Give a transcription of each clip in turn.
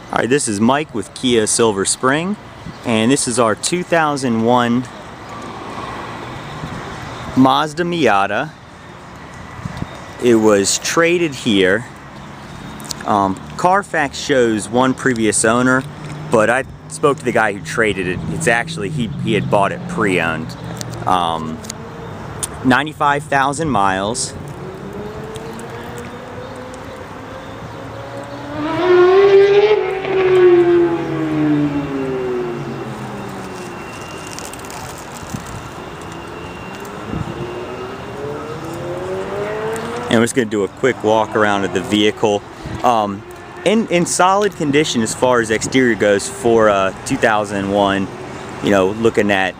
Alright, this is Mike with Kia Silver Spring, and this is our 2001 Mazda Miata. It was traded here. Carfax shows one previous owner, but I spoke to the guy who traded it. It's actually, he had bought it pre-owned. 95,000 miles. And we're just going to do a quick walk around of the vehicle. In solid condition as far as exterior goes for 2001, you know, looking at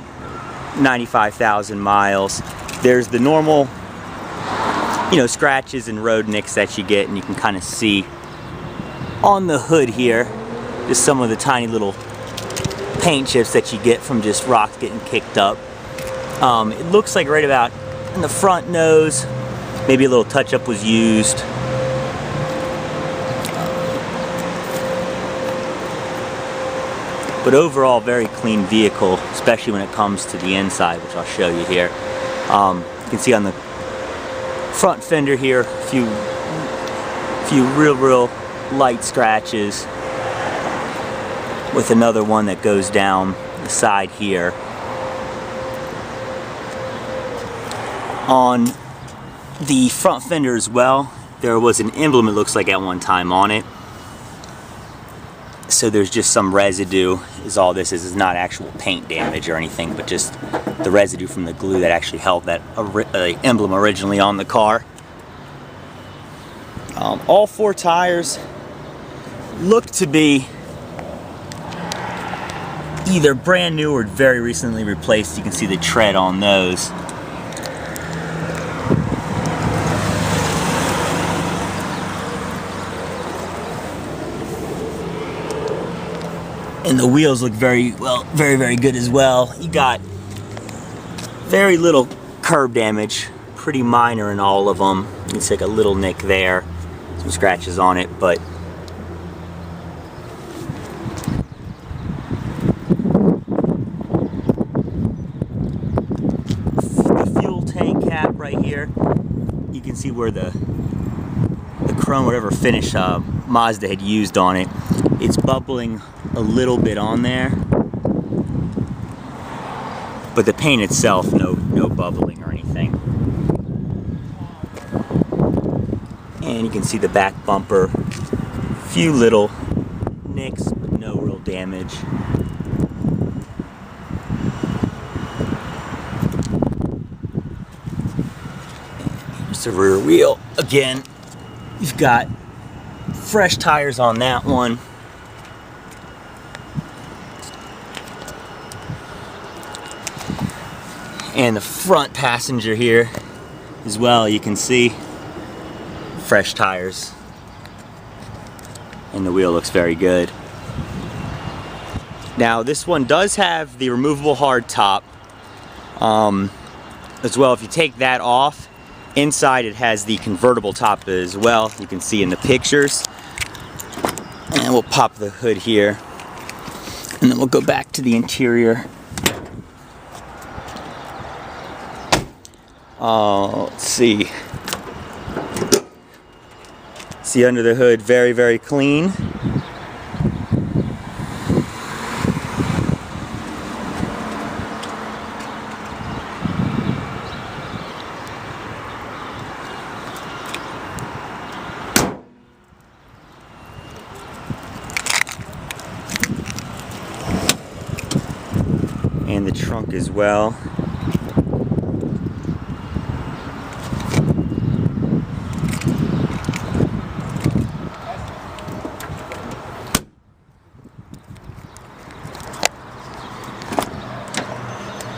95,000 miles. There's the normal, you know, scratches and road nicks that you get, and you can kind of see on the hood here just some of the tiny little paint chips that you get from just rocks getting kicked up. It looks like right about in the front nose, maybe a little touch-up was used. But overall, very clean vehicle, especially when it comes to the inside, which I'll show you here. You can see on the front fender here, a few real light scratches, with another one that goes down the side here. On the front fender as well, there was an emblem, it looks like, at one time on it. So there's just some residue, is all this is. It's not actual paint damage or anything, but just the residue from the glue that actually held that emblem originally on the car. All four tires look to be either brand new or very recently replaced. You can see the tread on those. And the wheels look very good as well. You got very little curb damage, pretty minor in all of them. You can see like a little nick there, some scratches on it, but the fuel tank cap right here, you can see where the chrome, whatever finish Mazda had used on it, it's bubbling a little bit on there, but the paint itself, no bubbling or anything. And you can see the back bumper, few little nicks, but no real damage. And here's the rear wheel. Again, you've got fresh tires on that one. And the front passenger here as well, you can see fresh tires. And the wheel looks very good. Now this one does have the removable hardtop as well. If you take that off, inside it has the convertible top as well. You can see in the pictures. And we'll pop the hood here. And then we'll go back to the interior. Let's see. See under the hood, very clean. And the trunk as well.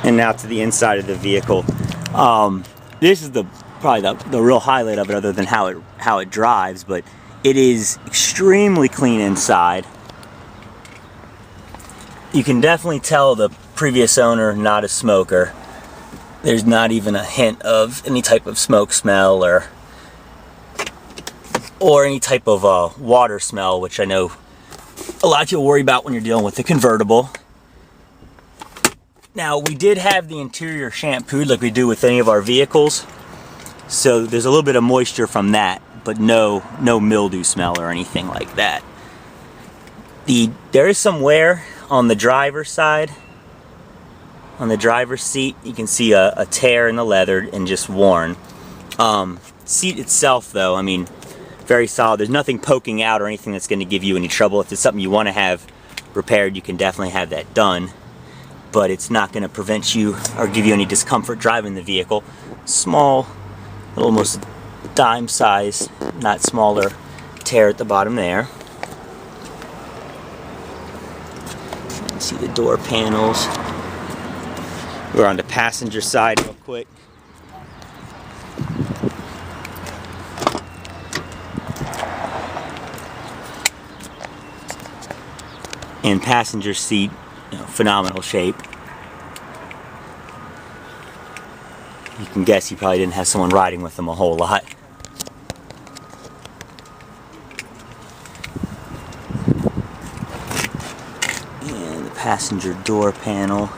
And now to the inside of the vehicle. This is probably the real highlight of it, other than how it drives, but it is extremely clean inside. You can definitely tell the previous owner, not a smoker. There's not even a hint of any type of smoke smell or any type of water smell, which I know a lot you'll worry about when you're dealing with the convertible. Now, we did have the interior shampooed like we do with any of our vehicles, so there's a little bit of moisture from that, but no mildew smell or anything like that. There is some wear on the driver's side. On the driver's seat, you can see a tear in the leather and just worn. Seat itself, though, I mean, very solid. There's nothing poking out or anything that's going to give you any trouble. If it's something you want to have repaired, you can definitely have that done. But it's not going to prevent you or give you any discomfort driving the vehicle. Small, almost dime size, not smaller, tear at the bottom there. You can see the door panels. We're on the passenger side real quick. And passenger seat, phenomenal shape. You can guess he probably didn't have someone riding with him a whole lot. And the passenger door panel.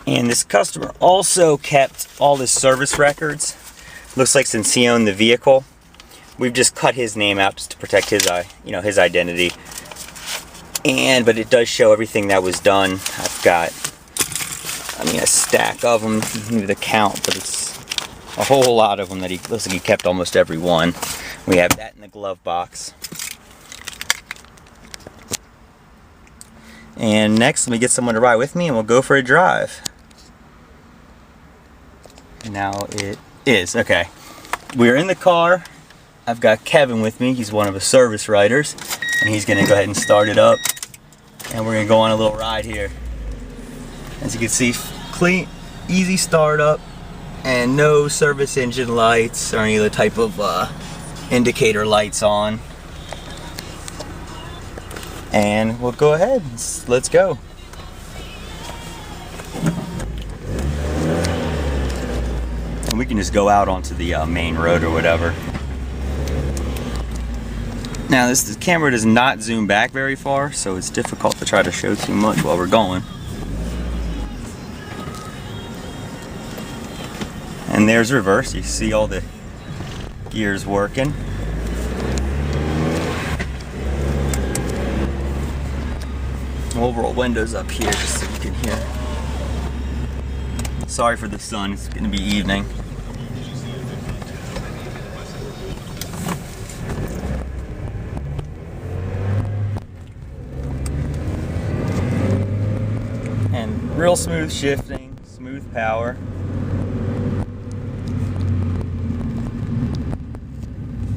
And this customer also kept all his service records. Looks like since he owned the vehicle, we've just cut his name out just to protect his, his identity. But it does show everything that was done. I've got, a stack of them. You can do the count, but it's a whole lot of them that he looks like he kept almost every one. We have that in the glove box. And next, let me get someone to ride with me, and we'll go for a drive. Now it is. Okay. We're in the car. I've got Kevin with me. He's one of the service writers. And he's going to go ahead and start it up. And we're going to go on a little ride here. As you can see, clean, easy startup. And no service engine lights or any other type of indicator lights on. And we'll go ahead. Let's go. And we can just go out onto the main road or whatever. Now the camera does not zoom back very far, so it's difficult to try to show too much while we're going. And there's reverse. You see all the gears working. We'll roll windows up here just so you can hear. Sorry for the sun, it's going to be evening. And real smooth shifting, smooth power.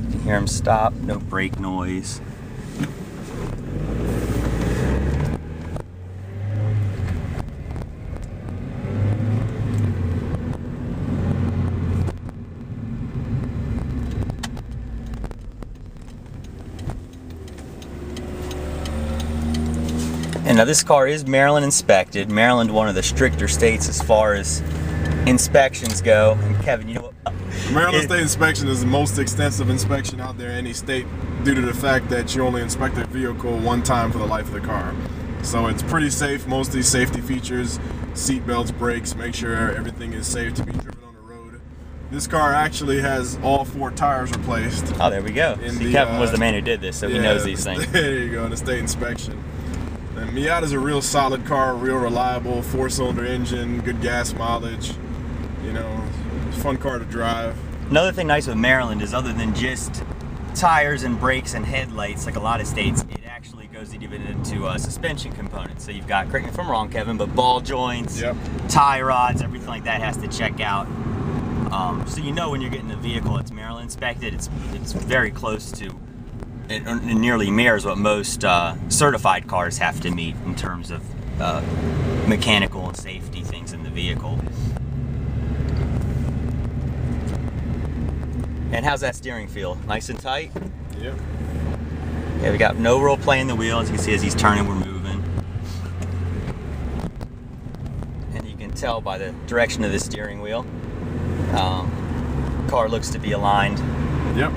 You can hear them stop, no brake noise. And now this car is Maryland inspected. Maryland, one of the stricter states as far as inspections go. And Kevin, you know what? Maryland State inspection is the most extensive inspection out there in any state due to the fact that you only inspect a vehicle one time for the life of the car. So it's pretty safe. Most of these safety features, seat belts, brakes, make sure everything is safe to be driven on the road. This car actually has all 4 tires replaced. Oh, there we go. See, Kevin was the man who did this, so he knows these things. There you go, in the state inspection. And Miata's a real solid car, real reliable, 4-cylinder engine, good gas mileage. Fun car to drive. Another thing nice with Maryland is other than just tires and brakes and headlights, like a lot of states, it actually goes even into suspension components. So you've got, correct me if I'm wrong, Kevin, but ball joints, tie rods, everything like that has to check out. So when you're getting the vehicle, it's Maryland inspected. It's very close to. It nearly mirrors what most certified cars have to meet in terms of mechanical and safety things in the vehicle. And how's that steering feel? Nice and tight? Yep. Yeah, we got no real play in the wheel. As you can see, as he's turning, we're moving. And you can tell by the direction of the steering wheel. Car looks to be aligned. Yep.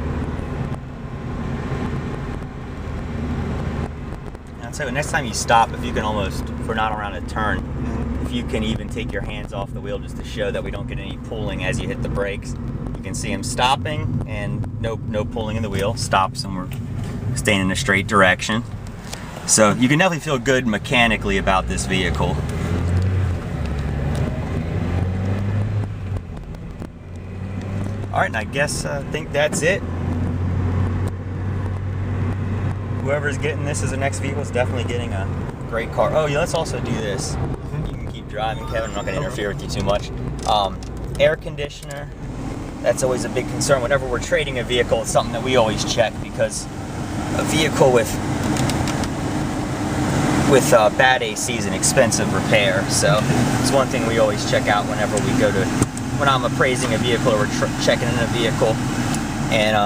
I'd say next time you stop, if you can almost, if we're not around a turn, if you can even take your hands off the wheel just to show that we don't get any pulling as you hit the brakes. You can see him stopping and no pulling in the wheel. Stops and we're staying in a straight direction. So you can definitely feel good mechanically about this vehicle. All right, and I guess I think that's it. Whoever's getting this as the next vehicle is definitely getting a great car. Oh yeah, let's also do this. You can keep driving, Kevin. I'm not going to interfere with you too much. Air conditioner. That's always a big concern. Whenever we're trading a vehicle, it's something that we always check, because a vehicle with bad AC is an expensive repair. So it's one thing we always check out whenever we go to, when I'm appraising a vehicle or we're checking in a vehicle. And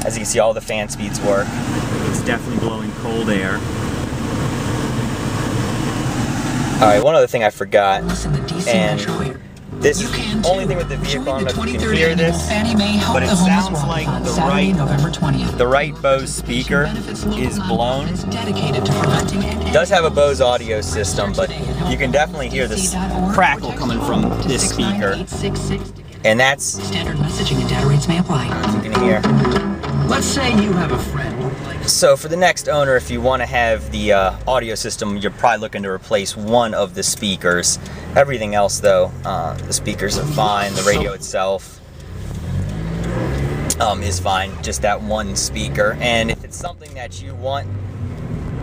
as you can see, all the fan speeds work. It's definitely blowing cold air. All right, one other thing I forgot, and this only thing with the vehicle, I don't know if you can hear this, but it sounds like the right Bose speaker is blown. It does have a Bose audio system, but you can definitely hear this crackle coming from this speaker. And that's standard messaging and data rates may apply. You can hear. Let's say you have a friend. So for the next owner, if you want to have the audio system, you're probably looking to replace one of the speakers. Everything else, though, the speakers are fine. The radio itself is fine. Just that one speaker. And if it's something that you want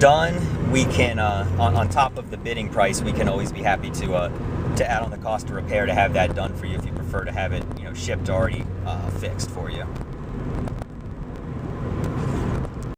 done, we can, on top of the bidding price, we can always be happy to add on the cost of repair to have that done for you if you prefer to have it, shipped already fixed.